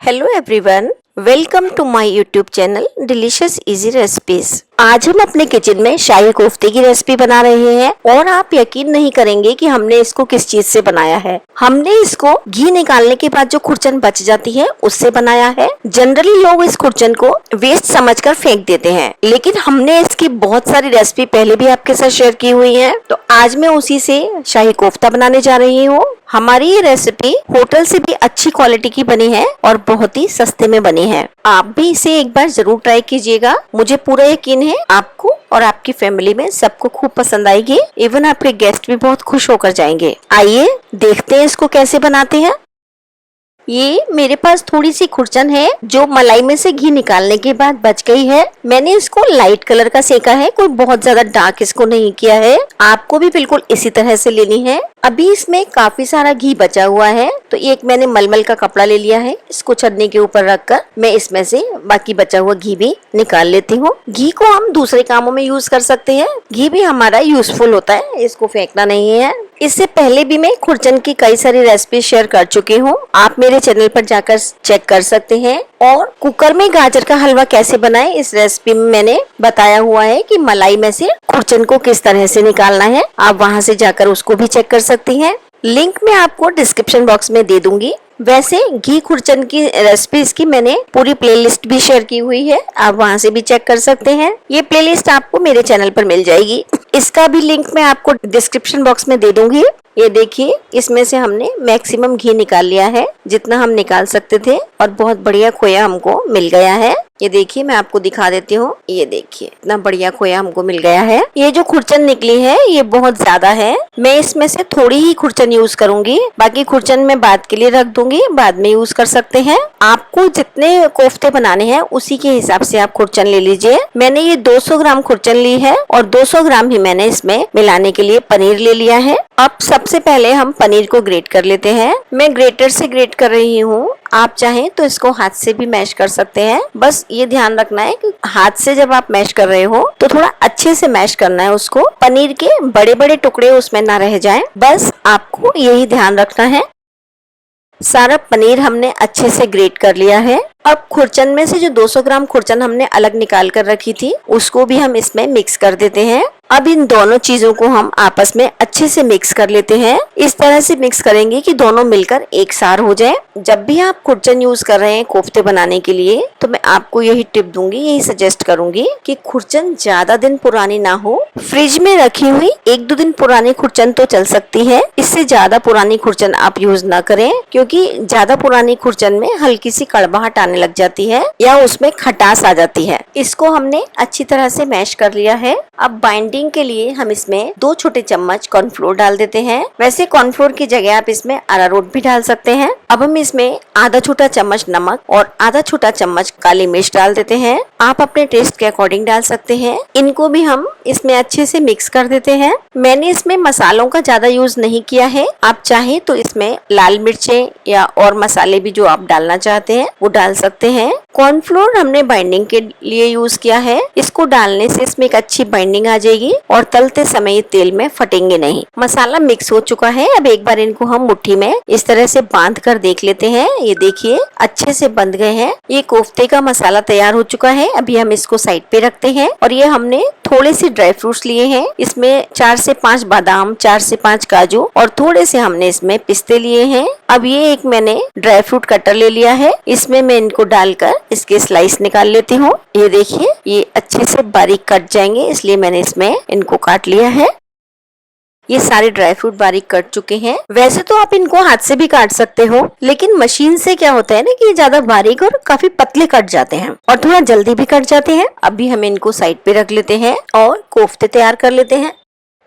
Hello everyone, welcome to my YouTube channel delicious easy recipes. आज हम अपने kitchen में शाही कोफ्ते की रेसिपी बना रहे हैं और आप यकीन नहीं करेंगे कि हमने इसको किस चीज से बनाया है। हमने इसको घी निकालने के बाद जो खुरचन बच जाती है उससे बनाया है। जनरली लोग इस खुरचन को वेस्ट समझकर फेंक देते हैं, लेकिन हमने इसकी बहुत सारी रेसिपी पहले भी आपके साथ शेयर की हुई है, तो आज मैं उसी से शाही कोफ्ता बनाने जा रही हूँ। हमारी ये रेसिपी होटल से भी अच्छी क्वालिटी की बनी है और बहुत ही सस्ते में बनी है। आप भी इसे एक बार जरूर ट्राई कीजिएगा। मुझे पूरा यकीन है आपको और आपकी फैमिली में सबको खूब पसंद आएगी। इवन आपके गेस्ट भी बहुत खुश होकर जाएंगे। आइए देखते हैं इसको कैसे बनाते हैं। ये मेरे पास थोड़ी सी खुरचन है जो मलाई में से घी निकालने के बाद बच गई है। मैंने इसको लाइट कलर का सेका है, कोई बहुत ज्यादा डार्क इसको नहीं किया है। आपको भी बिल्कुल इसी तरह से लेनी है। अभी इसमें काफी सारा घी बचा हुआ है, तो एक मैंने मलमल का कपड़ा ले लिया है। इसको छन्नी के ऊपर रखकर मैं इसमें से बाकी बचा हुआ घी भी निकाल लेती हूँ। घी को हम दूसरे कामों में यूज कर सकते हैं। घी भी हमारा यूजफुल होता है, इसको फेंकना नहीं है। इससे पहले भी मैं खुरचन की कई सारी रेसिपी शेयर कर चुकी हूँ, आप मेरे चैनल पर जाकर चेक कर सकते हैं। और कुकर में गाजर का हलवा कैसे बनाएं, इस रेसिपी में मैंने बताया हुआ है कि मलाई में से खुरचन को किस तरह से निकालना है। आप वहां से जाकर उसको भी चेक कर सकती हैं। लिंक मैं आपको डिस्क्रिप्शन बॉक्स में दे दूंगी। वैसे घी खुरचन की रेसिपीज की मैंने पूरी प्लेलिस्ट भी शेयर की हुई है, आप वहां से भी चेक कर सकते हैं। ये प्लेलिस्ट आपको मेरे चैनल पर मिल जाएगी। इसका भी लिंक मैं आपको डिस्क्रिप्शन बॉक्स में दे दूंगी। ये देखिए, इसमें से हमने मैक्सिमम घी निकाल लिया है, जितना हम निकाल सकते थे, और बहुत बढ़िया खोया हमको मिल गया है। ये देखिए, मैं आपको दिखा देती हूँ। ये देखिए, इतना बढ़िया खोया हमको मिल गया है। ये जो खुरचन निकली है ये बहुत ज्यादा है। मैं इसमें से थोड़ी ही खुरचन यूज करूंगी, बाकी खुरचन मैं बाद के लिए रख दूंगी, बाद में यूज कर सकते हैं। आपको जितने कोफ्ते बनाने हैं उसी के हिसाब से आप खुरचन ले लीजिए। मैंने ये 200 ग्राम खुरचन ली है और 200 ग्राम ही मैंने इसमें मिलाने के लिए पनीर ले लिया है। अब सबसे पहले हम पनीर को ग्रेट कर लेते हैं। मैं ग्रेटर से ग्रेट कर रही हूँ, आप चाहें तो इसको हाथ से भी मैश कर सकते हैं। बस ये ध्यान रखना है कि हाथ से जब आप मैश कर रहे हो तो थोड़ा अच्छे से मैश करना है उसको, पनीर के बड़े बड़े टुकड़े उसमें ना रह जाएं। बस आपको यही ध्यान रखना है। सारा पनीर हमने अच्छे से ग्रेट कर लिया है। अब खुरचन में से जो 200 ग्राम खुरचन हमने अलग निकाल कर रखी थी उसको भी हम इसमें मिक्स कर देते हैं। अब इन दोनों चीजों को हम आपस में अच्छे से मिक्स कर लेते हैं। इस तरह से मिक्स करेंगे कि दोनों मिलकर एक सार हो जाए। जब भी आप खुरचन यूज कर रहे हैं कोफ्ते बनाने के लिए, तो मैं आपको यही टिप दूंगी, यही सजेस्ट करूंगी कि खुरचन ज्यादा दिन पुरानी ना हो। फ्रिज में रखी हुई 1-2 दिन पुरानी खुरचन तो चल सकती है, इससे ज्यादा पुरानी खुरचन आप यूज ना करें, क्योंकि ज्यादा पुरानी खुरचन में हल्की सी कड़वाहट आने लग जाती है या उसमें खटास आ जाती है। इसको हमने अच्छी तरह से मैश कर लिया है। अब बाइंडिंग के लिए हम इसमें 2 छोटे चम्मच कॉर्नफ्लोर डाल देते हैं। वैसे कॉर्नफ्लोर की जगह आप इसमें अरारोट भी डाल सकते हैं। अब हम इसमें आधा छोटा चम्मच नमक और आधा छोटा चम्मच काली मिर्च डाल देते हैं। आप अपने टेस्ट के अकॉर्डिंग डाल सकते हैं। इनको भी हम इसमें अच्छे से मिक्स कर देते हैं। मैंने इसमें मसालों का ज्यादा यूज नहीं किया है, आप चाहें तो इसमें लाल मिर्चें या और मसाले भी जो आप डालना चाहते हैं वो डाल सकते हैं। कॉर्नफ्लोर हमने बाइंडिंग के लिए यूज किया है। इसको डालने से इसमें एक अच्छी बाइंडिंग आ जाएगी और तलते समय तेल में फटेंगे नहीं। मसाला मिक्स हो चुका है। अब एक बार इनको हम मुट्ठी में इस तरह से बांध कर देख लेते हैं। ये देखिए, अच्छे से बंध गए हैं। ये कोफ्ते का मसाला तैयार हो चुका है। अभी हम इसको साइड पे रखते हैं और ये हमने थोड़े से ड्राई फ्रूट्स लिए हैं। इसमें 4 से 5 बादाम, 4 से 5 काजू और थोड़े से हमने इसमें पिस्ते लिए हैं। अब ये एक मैंने ड्राई फ्रूट कटर ले लिया है, इसमें मैं इनको डालकर इसके स्लाइस निकाल लेती हूँ। ये देखिए, ये अच्छे से बारीक कट जाएंगे, इसलिए मैंने इसमें इनको काट लिया है। ये सारे ड्राई फ्रूट बारीक कट चुके हैं। वैसे तो आप इनको हाथ से भी काट सकते हो, लेकिन मशीन से क्या होता है ना कि ये ज्यादा बारीक और काफी पतले कट जाते हैं और थोड़ा जल्दी भी कट जाते हैं। अभी हम इनको साइड पे रख लेते हैं और कोफ्ते तैयार कर लेते हैं।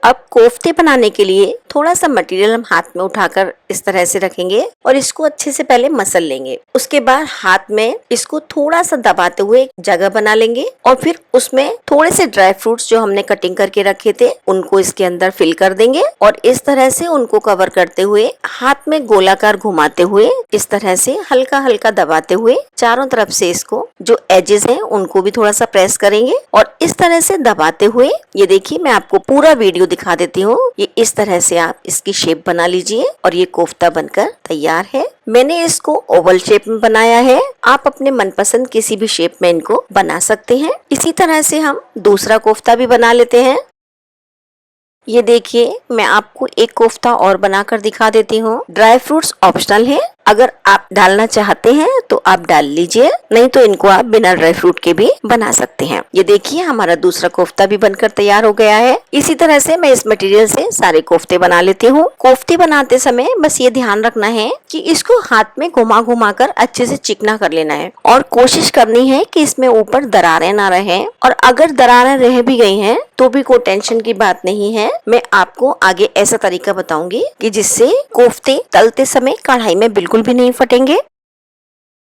अब कोफ्ते बनाने के लिए थोड़ा सा मटेरियल हम हाथ में उठाकर इस तरह से रखेंगे और इसको अच्छे से पहले मसल लेंगे। उसके बाद हाथ में इसको थोड़ा सा दबाते हुए एक जगह बना लेंगे और फिर उसमें थोड़े से ड्राई फ्रूट्स जो हमने कटिंग करके रखे थे उनको इसके अंदर फिल कर देंगे और इस तरह से उनको कवर करते हुए हाथ में गोलाकार घुमाते हुए इस तरह से हल्का हल्का दबाते हुए चारों तरफ से इसको जो एजेस हैं उनको भी थोड़ा सा प्रेस करेंगे और इस तरह से दबाते हुए, ये देखिए मैं आपको पूरा वीडियो दिखा देती हूँ। ये इस तरह से आप इसकी शेप बना लीजिए और ये कोफ्ता बनकर तैयार है। मैंने इसको ओवल शेप में बनाया है, आप अपने मनपसंद किसी भी शेप में इनको बना सकते हैं। इसी तरह से हम दूसरा कोफ्ता भी बना लेते हैं। ये देखिए, मैं आपको एक कोफ्ता और बनाकर दिखा देती हूँ। ड्राई फ्रूट्स ऑप्शनल है, अगर आप डालना चाहते हैं तो आप डाल लीजिए, नहीं तो इनको आप बिना ड्राई फ्रूट के भी बना सकते हैं। ये देखिए, हमारा दूसरा कोफ्ता भी बनकर तैयार हो गया है। इसी तरह से मैं इस मटेरियल से सारे कोफ्ते बना लेती हूँ। कोफ्ते बनाते समय बस ये ध्यान रखना है कि इसको हाथ में घुमा घुमा कर अच्छे से चिकना कर लेना है और कोशिश करनी है कि इसमें ऊपर दरारें ना रहे, और अगर दरारें रह भी गई हैं तो भी कोई टेंशन की बात नहीं है। मैं आपको आगे ऐसा तरीका बताऊंगी कि जिससे कोफ्ते तलते समय कढ़ाई में बिल्कुल भी नहीं फटेंगे।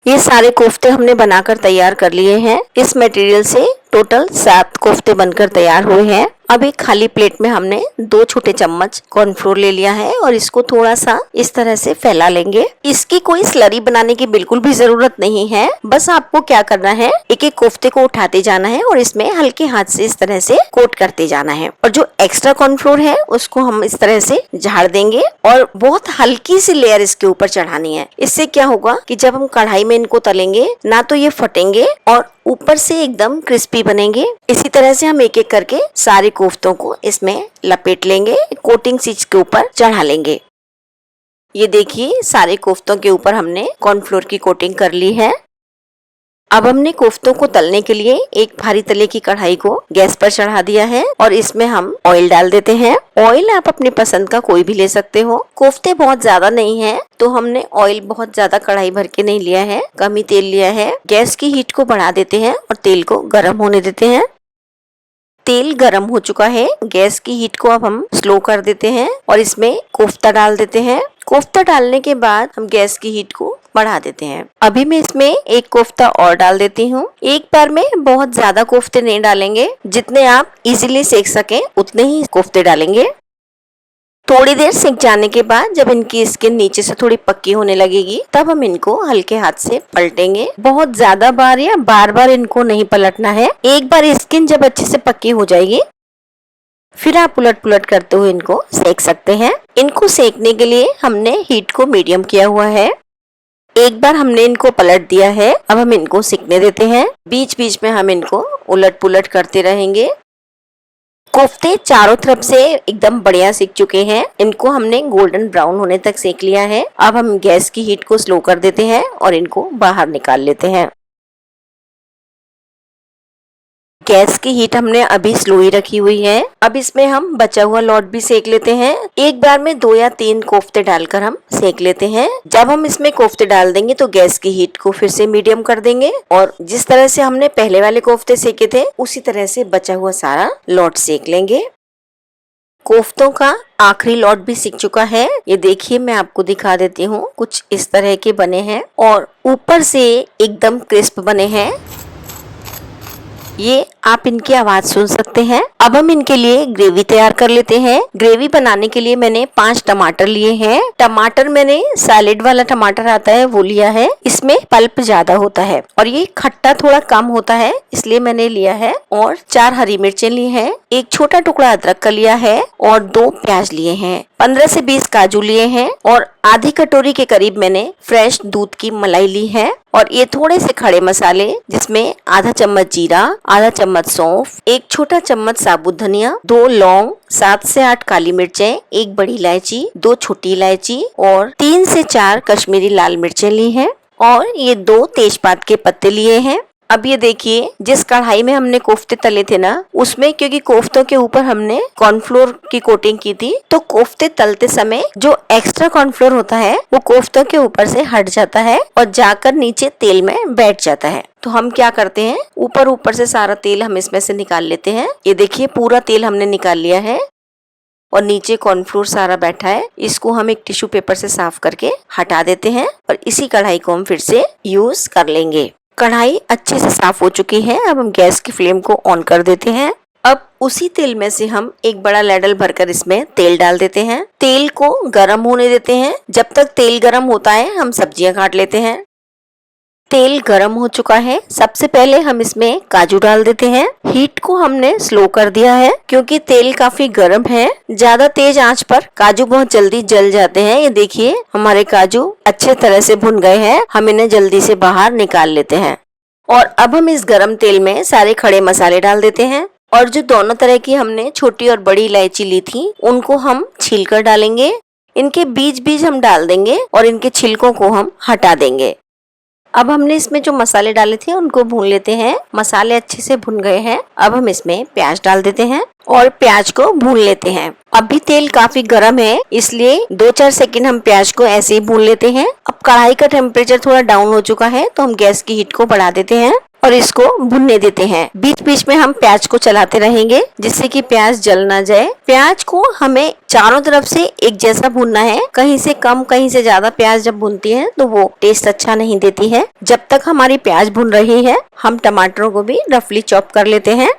ये सारे कोफ्ते हमने बनाकर तैयार कर लिए हैं। इस मटेरियल से टोटल 7 कोफ्ते बनकर तैयार हुए हैं। अब एक खाली प्लेट में हमने 2 छोटे चम्मच कॉर्नफ्लोर ले लिया है और इसको थोड़ा सा इस तरह से फैला लेंगे। इसकी कोई स्लरी बनाने की बिल्कुल भी जरूरत नहीं है, बस आपको क्या करना है, एक एक कोफ्ते को उठाते जाना है और इसमें हल्के हाथ से इस तरह से कोट करते जाना है, और जो एक्स्ट्रा कॉर्नफ्लोर है उसको हम इस तरह से झाड़ देंगे और बहुत हल्की सी लेयर इसके ऊपर चढ़ानी है। इससे क्या होगा कि जब हम कढ़ाई में इनको तलेंगे ना तो ये फटेंगे और ऊपर से एकदम क्रिस्पी बनेंगे। इसी तरह से हम एक एक करके सारे कोफ्तों को इसमें लपेट लेंगे, कोटिंग चीज के ऊपर चढ़ा लेंगे। ये देखिए, सारे कोफ्तों के ऊपर हमने कॉर्नफ्लोर की कोटिंग कर ली है। अब हमने कोफ्तों को तलने के लिए एक भारी तले की कढ़ाई को गैस पर चढ़ा दिया है और इसमें हम ऑयल डाल देते हैं। ऑयल आप अपनी पसंद का कोई भी ले सकते हो। कोफ्ते बहुत ज्यादा नहीं है तो हमने ऑयल बहुत ज्यादा कढ़ाई भर के नहीं लिया है, कम ही तेल लिया है। गैस की हीट को बढ़ा देते हैं और तेल को गर्म होने देते हैं। तेल गर्म हो चुका है, गैस की हीट को अब हम स्लो कर देते हैं और इसमें कोफ्ता डाल देते हैं। कोफ्ता डालने के बाद हम गैस की हीट को बढ़ा देते हैं। अभी मैं इसमें एक कोफ्ता और डाल देती हूँ। एक बार में बहुत ज्यादा कोफ्ते नहीं डालेंगे, जितने आप इजीली सेक सकें उतने ही कोफ्ते डालेंगे। थोड़ी देर सेक जाने के बाद जब इनकी स्किन नीचे से थोड़ी पक्की होने लगेगी तब हम इनको हल्के हाथ से पलटेंगे। बहुत ज्यादा बार या बार बार इनको नहीं पलटना है। एक बार स्किन जब अच्छे से पक्की हो जाएगी फिर आप उलट पुलट करते हुए इनको सेक सकते हैं। इनको सेकने के लिए हमने हीट को मीडियम किया हुआ है। एक बार हमने इनको पलट दिया है, अब हम इनको सिकने देते हैं। बीच बीच में हम इनको उलट पुलट करते रहेंगे। कोफ्ते चारों तरफ से एकदम बढ़िया सिक चुके हैं। इनको हमने गोल्डन ब्राउन होने तक सेक लिया है। अब हम गैस की हीट को स्लो कर देते हैं और इनको बाहर निकाल लेते हैं। गैस की हीट हमने अभी स्लो ही रखी हुई है। अब इसमें हम बचा हुआ लॉट भी सेक लेते हैं। एक बार में 2 या 3 कोफ्ते डालकर हम सेक लेते हैं। जब हम इसमें कोफ्ते डाल देंगे तो गैस की हीट को फिर से मीडियम कर देंगे और जिस तरह से हमने पहले वाले कोफ्ते सेके थे उसी तरह से बचा हुआ सारा लॉट सेक लेंगे। कोफ्तों का आखिरी लॉट भी सिक चुका है। ये देखिए, मैं आपको दिखा देती हूँ, कुछ इस तरह के बने हैं और ऊपर से एकदम क्रिस्प बने हैं। ये आप इनकी आवाज सुन सकते हैं। अब हम इनके लिए ग्रेवी तैयार कर लेते हैं। ग्रेवी बनाने के लिए मैंने 5 टमाटर लिए हैं। टमाटर मैंने सैलेड वाला टमाटर आता है वो लिया है। इसमें पल्प ज्यादा होता है और ये खट्टा थोड़ा कम होता है, इसलिए मैंने लिया है। और 4 हरी मिर्चें ली हैं, एक छोटा टुकड़ा अदरक का लिया है और 2 प्याज लिए हैं, 15 से 20 काजू लिए हैं और आधी कटोरी के करीब मैंने फ्रेश दूध की मलाई ली है। और ये थोड़े से खड़े मसाले जिसमें आधा चम्मच जीरा, आधा चम्मच सौंफ, एक छोटा चम्मच साबुत धनिया, 2 लौंग, 7 से 8 काली मिर्चें, 1 बड़ी इलायची, 2 छोटी इलायची और 3 से 4 कश्मीरी लाल मिर्चें ली हैं और ये 2 तेजपात के पत्ते लिए हैं। अब ये देखिए, जिस कढ़ाई में हमने कोफ्ते तले थे ना, उसमें क्योंकि कोफ्तों के ऊपर हमने कॉर्नफ्लोर की कोटिंग की थी तो कोफ्ते तलते समय जो एक्स्ट्रा कॉर्नफ्लोर होता है वो कोफ्तों के ऊपर से हट जाता है और जाकर नीचे तेल में बैठ जाता है। तो हम क्या करते हैं, ऊपर से सारा तेल हम इसमें से निकाल लेते हैं। ये देखिए, पूरा तेल हमने निकाल लिया है और नीचे कॉर्नफ्लोर सारा बैठा है। इसको हम एक टिश्यू पेपर से साफ करके हटा देते हैं और इसी कढ़ाई को हम फिर से यूज कर लेंगे। कढ़ाई अच्छे से साफ हो चुकी है। अब हम गैस की फ्लेम को ऑन कर देते हैं। अब उसी तेल में से हम एक बड़ा लैडल भरकर इसमें तेल डाल देते हैं। तेल को गरम होने देते हैं। जब तक तेल गरम होता है हम सब्जियां काट लेते हैं। तेल गरम हो चुका है। सबसे पहले हम इसमें काजू डाल देते हैं। हीट को हमने स्लो कर दिया है क्योंकि तेल काफी गर्म है। ज्यादा तेज आंच पर काजू बहुत जल्दी जल जाते हैं। ये देखिए हमारे काजू अच्छे तरह से भुन गए हैं। हम इन्हें जल्दी से बाहर निकाल लेते हैं। और अब हम इस गरम तेल में सारे खड़े मसाले डाल देते हैं। और जो दोनों तरह की हमने छोटी और बड़ी इलायची ली थी उनको हम छील कर डालेंगे। इनके बीज बीज हम डाल देंगे और इनके छिलकों को हम हटा देंगे। अब हमने इसमें जो मसाले डाले थे उनको भून लेते हैं। मसाले अच्छे से भुन गए हैं। अब हम इसमें प्याज डाल देते हैं और प्याज को भून लेते हैं। अभी तेल काफी गर्म है इसलिए 2-4 सेकंड हम प्याज को ऐसे ही भून लेते हैं। अब कढ़ाई का टेम्परेचर थोड़ा डाउन हो चुका है तो हम गैस की हीट को बढ़ा देते हैं और इसको भुनने देते हैं। बीच बीच में हम प्याज को चलाते रहेंगे जिससे कि प्याज जल ना जाए। प्याज को हमें चारों तरफ से एक जैसा भूनना है। कहीं से कम कहीं से ज्यादा प्याज जब भुनती है तो वो टेस्ट अच्छा नहीं देती है। जब तक हमारी प्याज भुन रही है हम टमाटरों को भी रफली चॉप कर लेते हैं।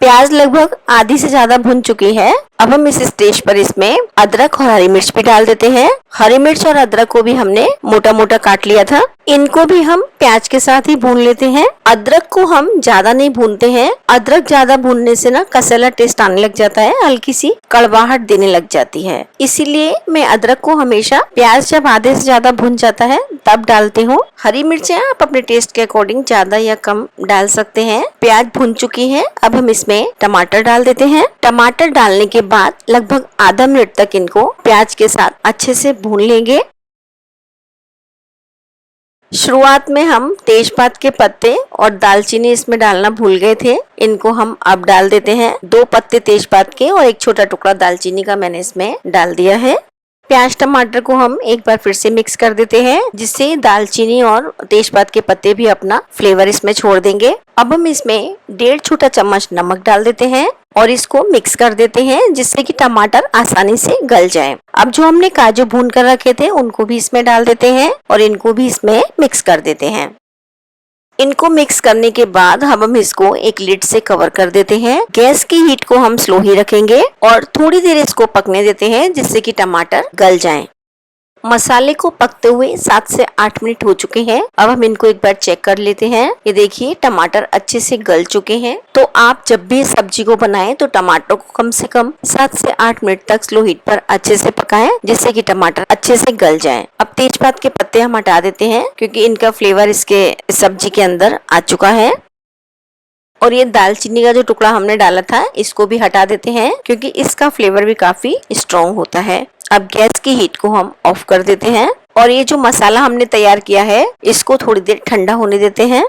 प्याज लगभग आधी से ज्यादा भुन चुकी है। अब हम इस स्टेज पर इसमें अदरक और हरी मिर्च भी डाल देते हैं। हरी मिर्च और अदरक को भी हमने मोटा मोटा काट लिया था। इनको भी हम प्याज के साथ ही भून लेते हैं। अदरक को हम ज्यादा नहीं भूनते हैं। अदरक ज्यादा भूनने से ना कसेला टेस्ट आने लग जाता है, हल्की सी कड़वाहट देने लग जाती है। इसीलिए मैं अदरक को हमेशा प्याज जब आधे से ज्यादा भुन जाता है तब डालती हूँ। हरी मिर्चें आप अपने टेस्ट के अकॉर्डिंग ज्यादा या कम डाल सकते हैं। प्याज भुन चुकी है। अब हम इसमें टमाटर डाल देते हैं। टमाटर डालने के बाद लगभग आधा मिनट तक इनको प्याज के साथ अच्छे से भून लेंगे। शुरुआत में हम तेजपात के पत्ते और दालचीनी इसमें डालना भूल गए थे। इनको हम अब डाल देते हैं। 2 पत्ते तेजपात के और एक छोटा टुकड़ा दालचीनी का मैंने इसमें डाल दिया है। प्याज टमाटर को हम एक बार फिर से मिक्स कर देते हैं जिससे दालचीनी और तेजपात के पत्ते भी अपना फ्लेवर इसमें छोड़ देंगे। अब हम इसमें 1.5 छोटा चम्मच नमक डाल देते हैं और इसको मिक्स कर देते हैं जिससे कि टमाटर आसानी से गल जाए। अब जो हमने काजू भून कर रखे थे उनको भी इसमें डाल देते हैं और इनको भी इसमें मिक्स कर देते हैं। इनको मिक्स करने के बाद हम इसको एक लिड से कवर कर देते हैं। गैस की हीट को हम स्लो ही रखेंगे और थोड़ी देर इसको पकने देते हैं जिससे कि टमाटर गल जाएं। मसाले को पकते हुए 7 से 8 मिनट हो चुके हैं। अब हम इनको एक बार चेक कर लेते हैं। ये देखिए टमाटर अच्छे से गल चुके हैं। तो आप जब भी सब्जी को बनाएं तो टमाटर को कम से कम 7 से 8 मिनट तक स्लो हीट पर अच्छे से पकाएं जिससे कि टमाटर अच्छे से गल जाएं। अब तेजपात के पत्ते हम हटा देते हैं क्योंकि इनका फ्लेवर इसके सब्जी के अंदर आ चुका है। और ये दालचीनी का जो टुकड़ा हमने डाला था इसको भी हटा देते हैं क्योंकि इसका फ्लेवर भी काफी स्ट्रॉन्ग होता है। अब गैस की हीट को हम ऑफ कर देते हैं और ये जो मसाला हमने तैयार किया है इसको थोड़ी देर ठंडा होने देते हैं।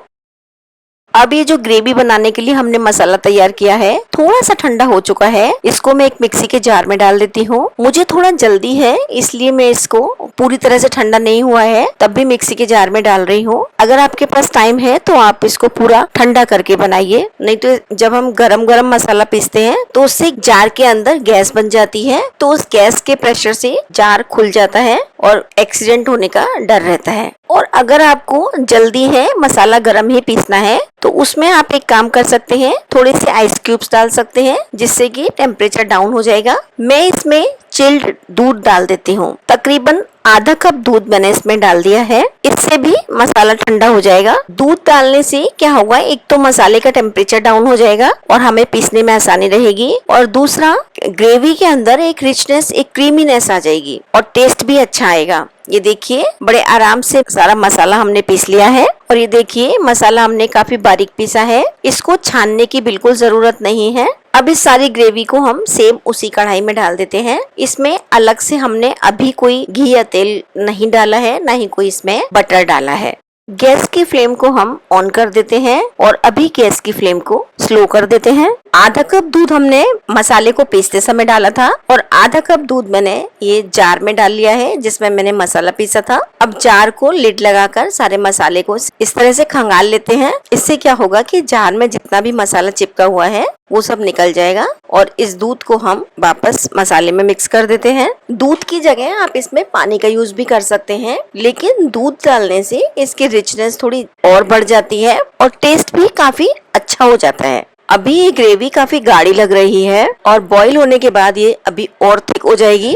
अब ये जो ग्रेवी बनाने के लिए हमने मसाला तैयार किया है थोड़ा सा ठंडा हो चुका है। इसको मैं एक मिक्सी के जार में डाल देती हूँ। मुझे थोड़ा जल्दी है इसलिए मैं इसको पूरी तरह से ठंडा नहीं हुआ है तब भी मिक्सी के जार में डाल रही हूँ। अगर आपके पास टाइम है तो आप इसको पूरा ठंडा करके बनाइए, नहीं तो जब हम गरम गरम मसाला पीसते हैं तो उससे जार के अंदर गैस बन जाती है तो उस गैस के प्रेशर से जार खुल जाता है और एक्सीडेंट होने का डर रहता है। और अगर आपको जल्दी है मसाला गरम ही पीसना है तो उसमें आप एक काम कर सकते हैं, थोड़े से आइस क्यूब्स डाल सकते हैं जिससे कि टेम्परेचर डाउन हो जाएगा। मैं इसमें चिल्ड दूध डाल देती हूँ। तकरीबन आधा कप दूध मैंने इसमें डाल दिया है। इससे भी मसाला ठंडा हो जाएगा। दूध डालने से क्या होगा, एक तो मसाले का टेम्परेचर डाउन हो जाएगा और हमें पीसने में आसानी रहेगी और दूसरा ग्रेवी के अंदर एक रिचनेस, एक क्रीमीनेस आ जाएगी और टेस्ट भी अच्छा आएगा। ये देखिए बड़े आराम से सारा मसाला हमने पीस लिया है और ये देखिए मसाला हमने काफी बारीक पीसा है। इसको छानने की बिल्कुल जरूरत नहीं है। अब इस सारी ग्रेवी को हम सेम उसी कढ़ाई में डाल देते हैं। इसमें अलग से हमने अभी कोई घी या तेल नहीं डाला है, ना ही कोई इसमें बटर डाला है। गैस की फ्लेम को हम ऑन कर देते हैं और अभी गैस की फ्लेम को स्लो कर देते हैं। आधा कप दूध हमने मसाले को पीसते समय डाला था और आधा कप दूध मैंने ये जार में डाल लिया है जिसमें मैंने मसाला पीसा था। अब जार को लिड लगाकर सारे मसाले को इस तरह से खंगाल लेते हैं। इससे क्या होगा कि जार में जितना भी मसाला चिपका हुआ है वो सब निकल जाएगा और इस दूध को हम वापस मसाले में मिक्स कर देते हैं। दूध की जगह आप इसमें पानी का यूज भी कर सकते हैं, लेकिन दूध डालने से इसकी रिचनेस थोड़ी और बढ़ जाती है और टेस्ट भी काफी अच्छा हो जाता है। अभी ये ग्रेवी काफी गाढ़ी लग रही है और बॉईल होने के बाद ये अभी और थिक हो जाएगी।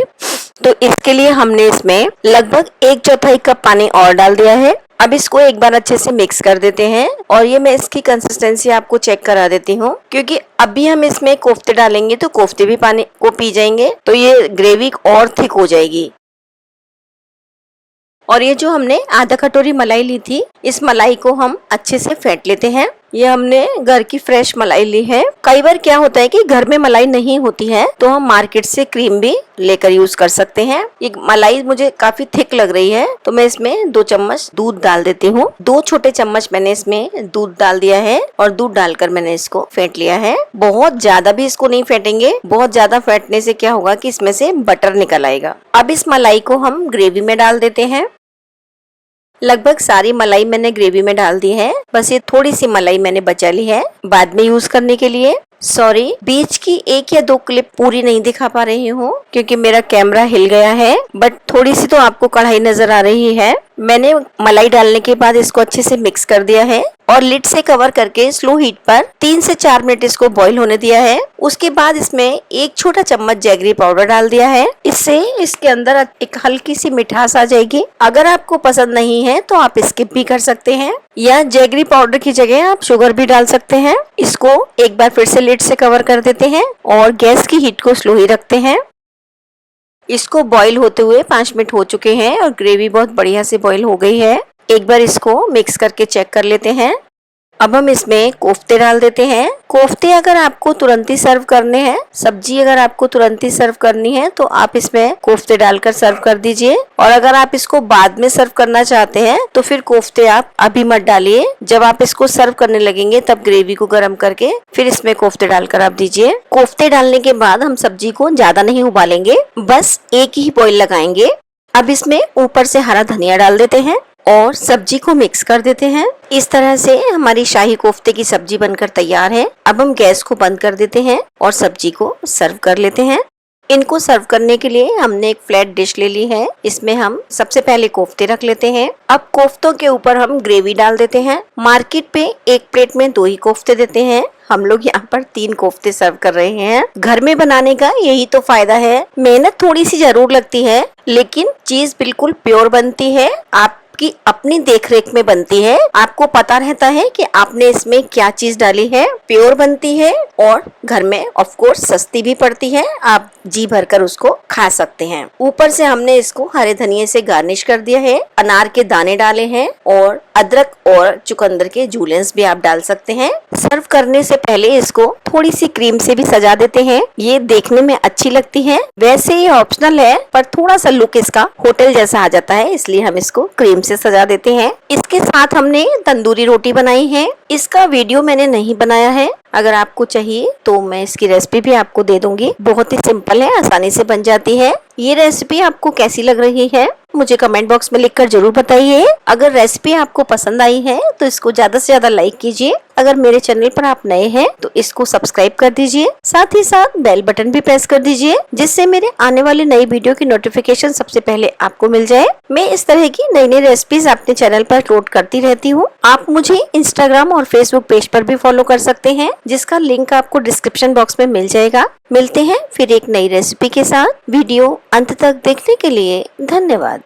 तो इसके लिए हमने इसमें लगभग 1/4 कप पानी और डाल दिया है। अब इसको एक बार अच्छे से मिक्स कर देते हैं और ये मैं इसकी कंसिस्टेंसी आपको चेक करा देती हूँ, क्योंकि अभी हम इसमें कोफ्ते डालेंगे तो कोफ्ते भी पानी को पी जाएंगे, तो ये ग्रेवी और थिक हो जाएगी। और ये जो हमने आधा कटोरी मलाई ली थी, इस मलाई को हम अच्छे से फेंट लेते हैं। ये हमने घर की फ्रेश मलाई ली है। कई बार क्या होता है कि घर में मलाई नहीं होती है तो हम मार्केट से क्रीम भी लेकर यूज कर सकते हैं। ये मलाई मुझे काफी थिक लग रही है तो मैं इसमें 2 चम्मच दूध डाल देती हूँ। 2 छोटे चम्मच मैंने इसमें दूध डाल दिया है और दूध डालकर मैंने इसको फेंट लिया है। बहुत ज्यादा भी इसको नहीं फेंटेंगे, बहुत ज्यादा फेंटने से क्या होगा कि इसमें से बटर निकल आएगा। अब इस मलाई को हम ग्रेवी में डाल देते हैं। लगभग सारी मलाई मैंने ग्रेवी में डाल दी है, बस ये थोड़ी सी मलाई मैंने बचा ली है बाद में यूज करने के लिए। सॉरी, बीच की 1 या 2 क्लिप पूरी नहीं दिखा पा रही हूँ क्योंकि मेरा कैमरा हिल गया है, बट थोड़ी सी तो आपको कढ़ाई नजर आ रही है। मैंने मलाई डालने के बाद इसको अच्छे से मिक्स कर दिया है और लिड से कवर करके स्लो हीट पर 3 से 4 मिनट इसको बॉईल होने दिया है। उसके बाद इसमें 1 छोटा चम्मच जैगरी पाउडर डाल दिया है। इससे इसके अंदर एक हल्की सी मिठास आ जाएगी। अगर आपको पसंद नहीं है तो आप स्किप भी कर सकते हैं या जैगरी पाउडर की जगह आप शुगर भी डाल सकते हैं। इसको एक बार फिर से लिड से कवर कर देते हैं और गैस की हीट को स्लो ही रखते हैं। इसको बॉईल होते हुए 5 मिनट हो चुके हैं और ग्रेवी बहुत बढ़िया से बॉईल हो गई है। एक बार इसको मिक्स करके चेक कर लेते हैं। अब हम इसमें कोफ्ते डाल देते हैं। कोफ्ते अगर आपको तुरंत ही सर्व करने हैं, सब्जी अगर आपको तुरंत ही सर्व करनी है तो आप इसमें कोफ्ते डालकर सर्व कर दीजिए, और अगर आप इसको बाद में सर्व करना चाहते हैं तो फिर कोफ्ते आप अभी मत डालिए। जब आप इसको सर्व करने लगेंगे तब ग्रेवी को गर्म करके फिर इसमें कोफ्ते डालकर आप दीजिए। कोफ्ते डालने के बाद हम सब्जी को ज्यादा नहीं उबालेंगे, बस एक ही बॉईल लगाएंगे। अब इसमें ऊपर से हरा धनिया डाल देते हैं और सब्जी को मिक्स कर देते हैं। इस तरह से हमारी शाही कोफ्ते की सब्जी बनकर तैयार है। अब हम गैस को बंद कर देते हैं और सब्जी को सर्व कर लेते हैं। इनको सर्व करने के लिए हमने एक फ्लैट डिश ले ली है। इसमें हम सबसे पहले कोफ्ते रख लेते हैं। अब कोफ्तों के ऊपर हम ग्रेवी डाल देते हैं। मार्केट पे एक प्लेट में 2 ही कोफ्ते देते हैं, हम लोग यहाँ पर 3 कोफ्ते सर्व कर रहे हैं। घर में बनाने का यही तो फायदा है। मेहनत थोड़ी सी जरूर लगती है लेकिन चीज बिल्कुल प्योर बनती है, आपकी अपनी देखरेख में बनती है। आपको पता रहता है कि आपने इसमें क्या चीज डाली है, प्योर बनती है और घर में ऑफ कोर्स सस्ती भी पड़ती है। आप जी भरकर उसको खा सकते हैं। ऊपर से हमने इसको हरे धनिये से गार्निश कर दिया है। अनार के दाने डाले हैं और अदरक और चुकंदर के जूलेंस भी आप डाल सकते हैं। सर्व करने से पहले इसको थोड़ी सी क्रीम से भी सजा देते हैं। ये देखने में अच्छी लगती है। वैसे ये ऑप्शनल है पर थोड़ा सा लुक इसका होटल जैसा आ जाता है, इसलिए हम इसको क्रीम से सजा देते हैं। इसके साथ हमने तंदूरी रोटी बनाई है। इसका वीडियो मैंने नहीं बनाया है, अगर आपको चाहिए तो मैं इसकी रेसिपी भी आपको दे दूंगी। बहुत ही सिंपल है, आसानी से बन जाती है। ये रेसिपी आपको कैसी लग रही है मुझे कमेंट बॉक्स में लिखकर जरूर बताइए। अगर रेसिपी आपको पसंद आई है तो इसको ज्यादा से ज्यादा लाइक कीजिए। अगर मेरे चैनल पर आप नए हैं तो इसको सब्सक्राइब कर दीजिए, साथ ही साथ बेल बटन भी प्रेस कर दीजिए जिससे मेरे आने वाले नई वीडियो की नोटिफिकेशन सबसे पहले आपको मिल जाए। मैं इस तरह की नई नई रेसिपीज अपने चैनल पर अपलोड करती रहती हूँ। आप मुझे इंस्टाग्राम और फेसबुक पेज पर भी फॉलो कर सकते हैं, जिसका लिंक आपको डिस्क्रिप्शन बॉक्स में मिल जाएगा। मिलते हैं फिर एक नई रेसिपी के साथ। वीडियो अंत तक देखने के लिए धन्यवाद।